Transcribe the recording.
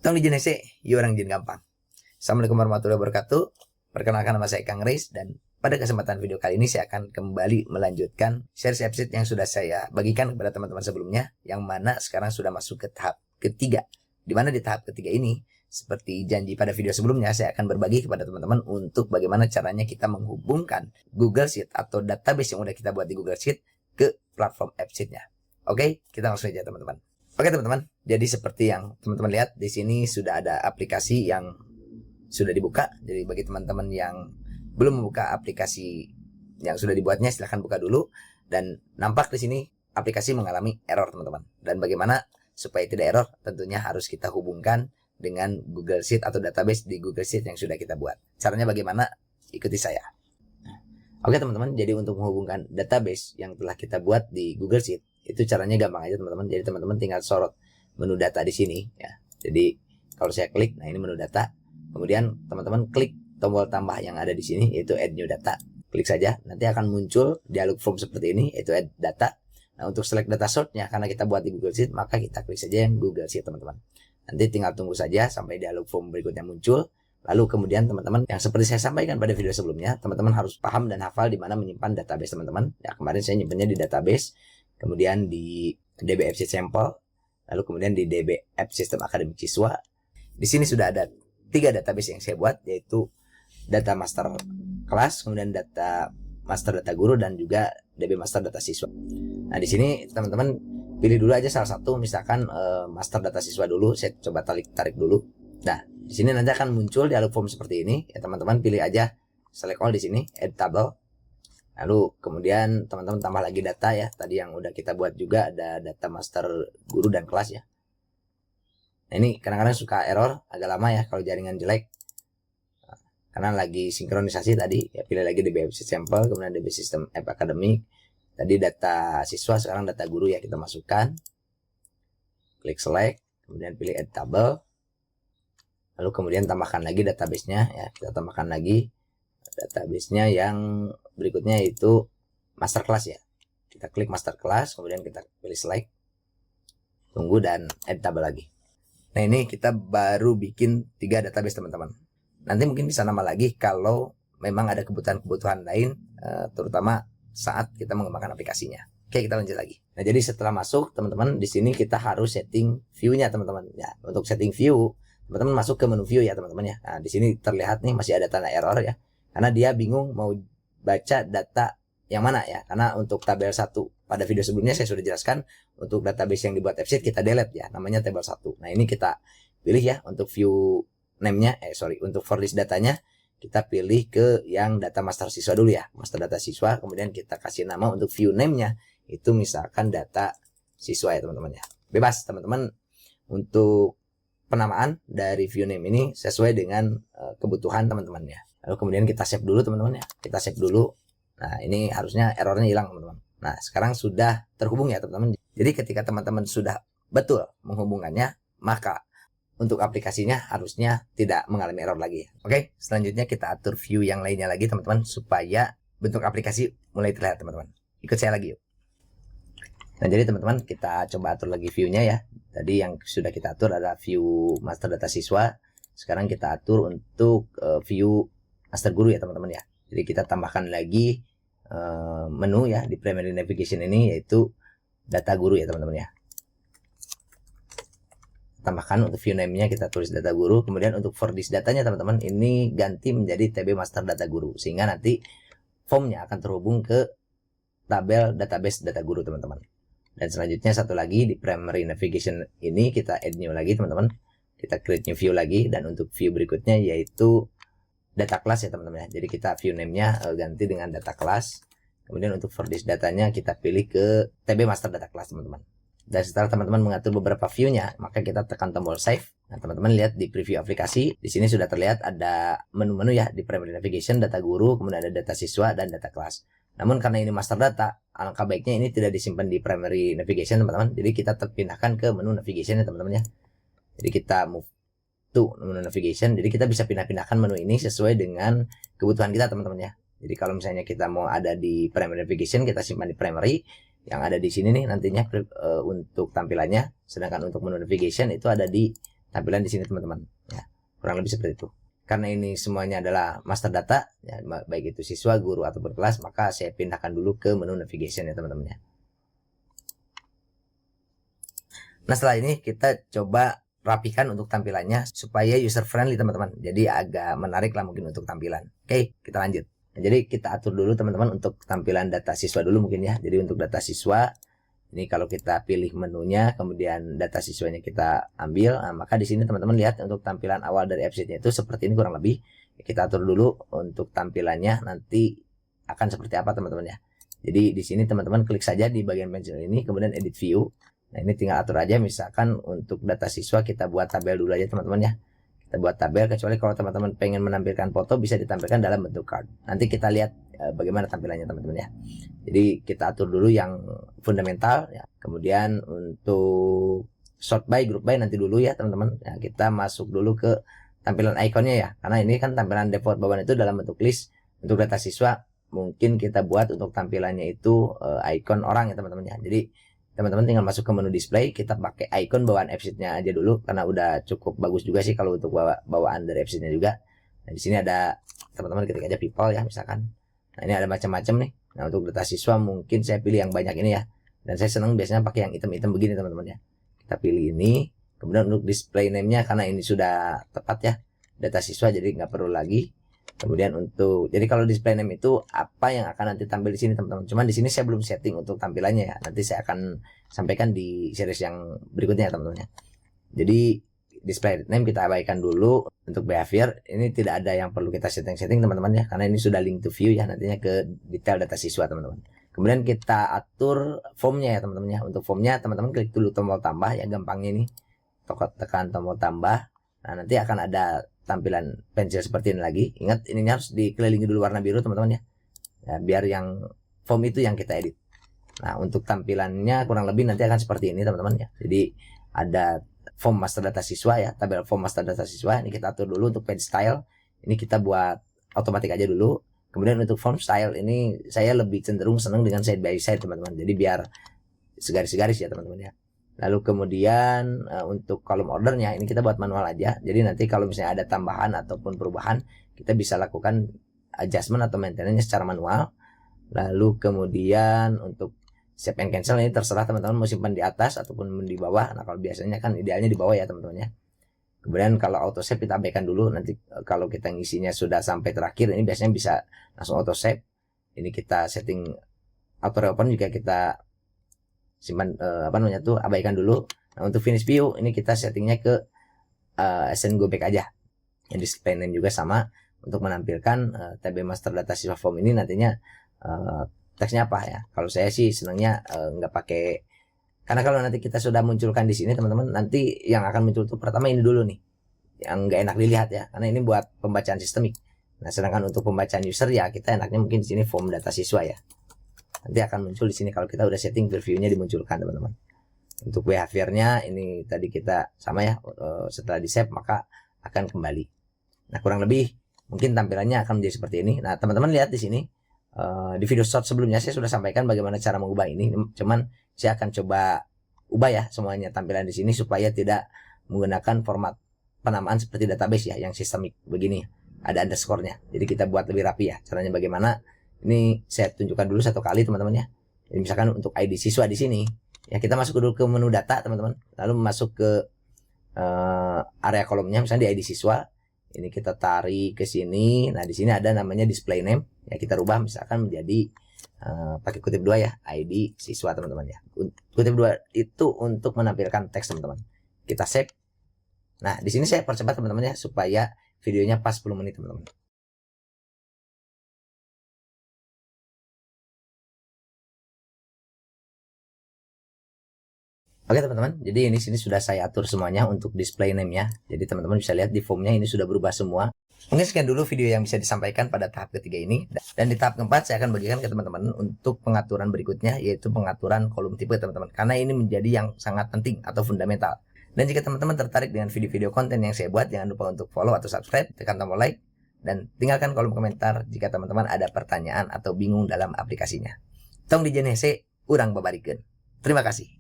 Tong di Jenese, yo orang jin gampang. Assalamualaikum warahmatullahi wabarakatuh. Perkenalkan nama saya Kang Reis dan pada kesempatan video kali ini saya akan kembali melanjutkan series episode yang sudah saya bagikan kepada teman-teman sebelumnya, yang mana sekarang sudah masuk ke tahap ketiga. Di mana di tahap ketiga ini, seperti janji pada video sebelumnya, saya akan berbagi kepada teman-teman untuk bagaimana caranya kita menghubungkan Google Sheet atau database yang udah kita buat di Google Sheet ke platform AppSheet-nya. Oke, kita langsung aja teman-teman. Oke teman-teman, jadi seperti yang teman-teman lihat di sini sudah ada aplikasi yang sudah dibuka. Jadi bagi teman-teman yang belum membuka aplikasi yang sudah dibuatnya, silahkan buka dulu. Dan nampak di sini aplikasi mengalami error teman-teman. Dan bagaimana supaya tidak error, tentunya harus kita hubungkan dengan Google Sheet atau database di Google Sheet yang sudah kita buat. Caranya bagaimana? Ikuti saya. Oke teman-teman, jadi untuk menghubungkan database yang telah kita buat di Google Sheet, itu caranya gampang aja teman-teman. Jadi teman-teman tinggal sorot menu data di sini ya. Jadi kalau saya klik, nah ini menu data. Kemudian teman-teman klik tombol tambah yang ada di sini, yaitu add new data. Klik saja, nanti akan muncul dialog form seperti ini, yaitu add data. Nah untuk select data source-nya, karena kita buat di Google Sheet, maka kita klik saja yang Google Sheet teman-teman. Nanti tinggal tunggu saja sampai dialog form berikutnya muncul. Lalu kemudian teman-teman, yang seperti saya sampaikan pada video sebelumnya, teman-teman harus paham dan hafal di mana menyimpan database teman-teman. Ya kemarin saya nyimpannya di database, kemudian di DB AppSheet Sampel, lalu kemudian di DB App System Akademik Siswa. Di sini sudah ada 3 database yang saya buat, yaitu data master kelas, kemudian data master data guru, dan juga DB master data siswa. Nah di sini teman-teman pilih dulu aja salah satu, misalkan master data siswa dulu. Saya coba tarik dulu. Nah di sini nanti akan muncul dialog form seperti ini ya teman-teman. Pilih aja select all di sini, add table. Lalu kemudian teman-teman tambah lagi data ya. Tadi yang udah kita buat juga ada data master guru dan kelas ya. Nah ini kadang-kadang suka error, agak lama ya kalau jaringan jelek. Nah, karena lagi sinkronisasi tadi ya. Pilih lagi DB AppSheet Sampel, kemudian DB System App Academic. Tadi data siswa, sekarang data guru ya kita masukkan. Klik select, kemudian pilih add table. Lalu kemudian tambahkan lagi database-nya ya. Kita tambahkan lagi database-nya yang berikutnya, itu master class ya. Kita klik master class, kemudian kita pilih select, tunggu, dan add table lagi. Nah ini kita baru bikin 3 database teman-teman. Nanti mungkin bisa nambah lagi kalau memang ada kebutuhan-kebutuhan lain, terutama saat kita mengembangkan aplikasinya. Oke, kita lanjut lagi. Nah jadi setelah masuk teman-teman, di sini kita harus setting view-nya teman-teman ya. Untuk setting view, teman-teman masuk ke menu view ya teman-teman ya. Nah di sini terlihat nih masih ada tanda error ya, karena dia bingung mau baca data yang mana ya. Karena untuk tabel 1 pada video sebelumnya saya sudah jelaskan, untuk database yang dibuat AppSheet kita delete ya, namanya tabel 1. Nah ini kita pilih ya untuk view name-nya, untuk for list datanya kita pilih ke yang data master siswa dulu ya, master data siswa. Kemudian kita kasih nama untuk view name-nya, itu misalkan data siswa ya teman-teman ya. Bebas teman-teman untuk penamaan dari view name ini sesuai dengan kebutuhan teman-teman ya. Lalu kemudian kita save dulu teman-teman ya. Kita save dulu. Nah ini harusnya errornya hilang teman-teman. Nah sekarang sudah terhubung ya teman-teman. Jadi ketika teman-teman sudah betul menghubungkannya, maka untuk aplikasinya harusnya tidak mengalami error lagi. Oke, selanjutnya kita atur view yang lainnya lagi teman-teman, supaya bentuk aplikasi mulai terlihat teman-teman. Ikut saya lagi yuk. Nah jadi teman-teman kita coba atur lagi view-nya ya. Tadi yang sudah kita atur adalah view master data siswa. Sekarang kita atur untuk view master guru ya teman-teman ya. Jadi kita tambahkan lagi menu ya di primary navigation ini, yaitu data guru ya teman-teman ya. Tambahkan untuk view name-nya kita tulis data guru. Kemudian untuk for this datanya teman-teman, ini ganti menjadi TB master data guru, sehingga nanti formnya akan terhubung ke tabel database data guru teman-teman. Dan selanjutnya satu lagi di primary navigation ini kita add new lagi teman-teman. Kita create new view lagi, dan untuk view berikutnya yaitu data class ya teman-teman ya. Jadi kita view name-nya ganti dengan data class. Kemudian untuk for this datanya kita pilih ke TB master data class teman-teman. Dan setelah teman-teman mengatur beberapa view-nya, maka kita tekan tombol save. Nah, teman-teman lihat di preview aplikasi, di sini sudah terlihat ada menu-menu ya di primary navigation, data guru, kemudian ada data siswa dan data kelas. Namun karena ini master data, alangkah baiknya ini tidak disimpan di primary navigation teman-teman. Jadi kita terpindahkan ke menu navigation ya teman-teman ya. Jadi kita move to menu navigation. Jadi kita bisa pindah-pindahkan menu ini sesuai dengan kebutuhan kita teman-teman ya. Jadi kalau misalnya kita mau ada di primary navigation, kita simpan di primary. Yang ada di sini nih nantinya untuk tampilannya. Sedangkan untuk menu navigation itu ada di tampilan di sini teman-teman. Ya, kurang lebih seperti itu. Karena ini semuanya adalah master data, ya, baik itu siswa, guru, ataupun kelas, maka saya pindahkan dulu ke menu navigation ya teman-teman ya. Nah setelah ini kita coba rapikan untuk tampilannya supaya user friendly teman-teman. Jadi agak menarik lah mungkin untuk tampilan. Oke, kita lanjut. Nah, jadi kita atur dulu teman-teman untuk tampilan data siswa dulu mungkin ya. Jadi untuk data siswa ini kalau kita pilih menunya, kemudian data siswanya kita ambil, nah, maka di sini teman-teman lihat untuk tampilan awal dari website-nya itu seperti ini kurang lebih. Kita atur dulu untuk tampilannya nanti akan seperti apa teman-teman ya. Jadi di sini teman-teman klik saja di bagian pensil ini, kemudian edit view. Nah ini tinggal atur aja, misalkan untuk data siswa kita buat tabel dulu aja teman-teman ya. Kita buat tabel, kecuali kalau teman-teman pengen menampilkan foto bisa ditampilkan dalam bentuk card. Nanti kita lihat bagaimana tampilannya teman-teman ya. Jadi kita atur dulu yang fundamental ya. Kemudian untuk sort by, group by nanti dulu ya teman-teman. Ya, kita masuk dulu ke tampilan ikonnya ya. Karena ini kan tampilan default bawaan itu dalam bentuk list. Untuk data siswa mungkin kita buat untuk tampilannya itu icon orang ya teman-teman ya. Jadi teman-teman tinggal masuk ke menu display, kita pakai icon bawaan website-nya aja dulu karena udah cukup bagus juga sih kalau untuk bawaan dari website-nya juga. Nah, di sini ada teman-teman ketik aja people ya misalkan. Nah, ini ada macam-macam nih. Nah, untuk data siswa mungkin saya pilih yang banyak ini ya. Dan saya senang biasanya pakai yang item-item begini teman-teman ya. Kita pilih ini. Kemudian untuk display name-nya karena ini sudah tepat ya. Data siswa jadi nggak perlu lagi. Kemudian jadi kalau display name itu apa yang akan nanti tampil di sini teman-teman. Cuman di sini saya belum setting untuk tampilannya ya. Nanti saya akan sampaikan di series yang berikutnya teman-teman ya. Jadi display name kita abaikan dulu. Untuk behavior ini tidak ada yang perlu kita setting-setting teman-teman ya. Karena ini sudah link to view ya, nantinya ke detail data siswa teman-teman. Kemudian kita atur formnya ya teman-teman ya. Untuk formnya teman-teman klik dulu tombol tambah ya, gampangnya ini. Tekan tombol tambah. Nah nanti akan ada tampilan pensil seperti ini lagi. Ingat ini harus dikelilingi dulu warna biru teman-teman ya. Ya biar yang form itu yang kita edit. Nah untuk tampilannya kurang lebih nanti akan seperti ini teman-teman ya. Jadi ada form master data siswa ya, tabel form master data siswa. Ini kita atur dulu untuk page style. Ini kita buat otomatis aja dulu. Kemudian untuk form style ini saya lebih cenderung senang dengan side by side teman-teman. Jadi biar segaris-garis ya teman-teman ya. Lalu kemudian untuk kolom ordernya ini kita buat manual aja. Jadi nanti kalau misalnya ada tambahan ataupun perubahan kita bisa lakukan adjustment atau maintenance secara manual. Lalu kemudian untuk save and cancel ini terserah teman-teman mau simpan di atas ataupun di bawah. Nah kalau biasanya kan idealnya di bawah ya teman-teman ya. Kemudian kalau auto save kita abaikan dulu. Nanti kalau kita ngisinya sudah sampai terakhir ini biasanya bisa langsung auto save. Ini kita setting auto reopen juga kita simpan abaikan dulu. Nah untuk finish view ini kita settingnya ke send go back aja. Yang display name juga sama untuk menampilkan TB master data siswa form ini nantinya teksnya apa ya. Kalau saya sih senangnya nggak pakai, karena kalau nanti kita sudah munculkan di sini teman-teman, nanti yang akan muncul tuh pertama ini dulu nih, yang nggak enak dilihat ya, karena ini buat pembacaan sistemik. Nah sedangkan untuk pembacaan user ya kita enaknya mungkin di sini form data siswa ya. Nanti akan muncul di sini kalau kita udah setting previewnya dimunculkan teman-teman. Untuk behaviornya ini tadi kita sama ya, setelah di save maka akan kembali. Nah kurang lebih mungkin tampilannya akan menjadi seperti ini. Nah teman-teman lihat di sini di video short sebelumnya saya sudah sampaikan bagaimana cara mengubah ini. Cuman saya akan coba ubah ya semuanya tampilan di sini supaya tidak menggunakan format penamaan seperti database ya yang sistemik begini. Ada underscore-nya. Jadi kita buat lebih rapi ya. Caranya bagaimana? Ini saya tunjukkan dulu satu kali teman-teman ya. Jadi misalkan untuk ID siswa di sini, ya kita masuk dulu ke menu data teman-teman. Lalu masuk ke area kolomnya, misalnya di ID siswa. Ini kita tarik ke sini. Nah di sini ada namanya display name. Ya kita rubah misalkan menjadi pakai kutip 2 ya, ID siswa teman-teman ya. Kutip 2 itu untuk menampilkan teks teman-teman. Kita save. Nah di sini saya percepat teman-teman ya supaya videonya pas 10 menit teman-teman. Oke teman-teman, jadi ini sini sudah saya atur semuanya untuk display name-nya. Jadi teman-teman bisa lihat di formnya ini sudah berubah semua. Mungkin sekian dulu video yang bisa disampaikan pada tahap ketiga ini. Dan di tahap keempat saya akan bagikan ke teman-teman untuk pengaturan berikutnya, yaitu pengaturan kolom tipe teman-teman. Karena ini menjadi yang sangat penting atau fundamental. Dan jika teman-teman tertarik dengan video-video konten yang saya buat, jangan lupa untuk follow atau subscribe, tekan tombol like, dan tinggalkan kolom komentar jika teman-teman ada pertanyaan atau bingung dalam aplikasinya. Tong di jenese, urang babarikeun. Terima kasih.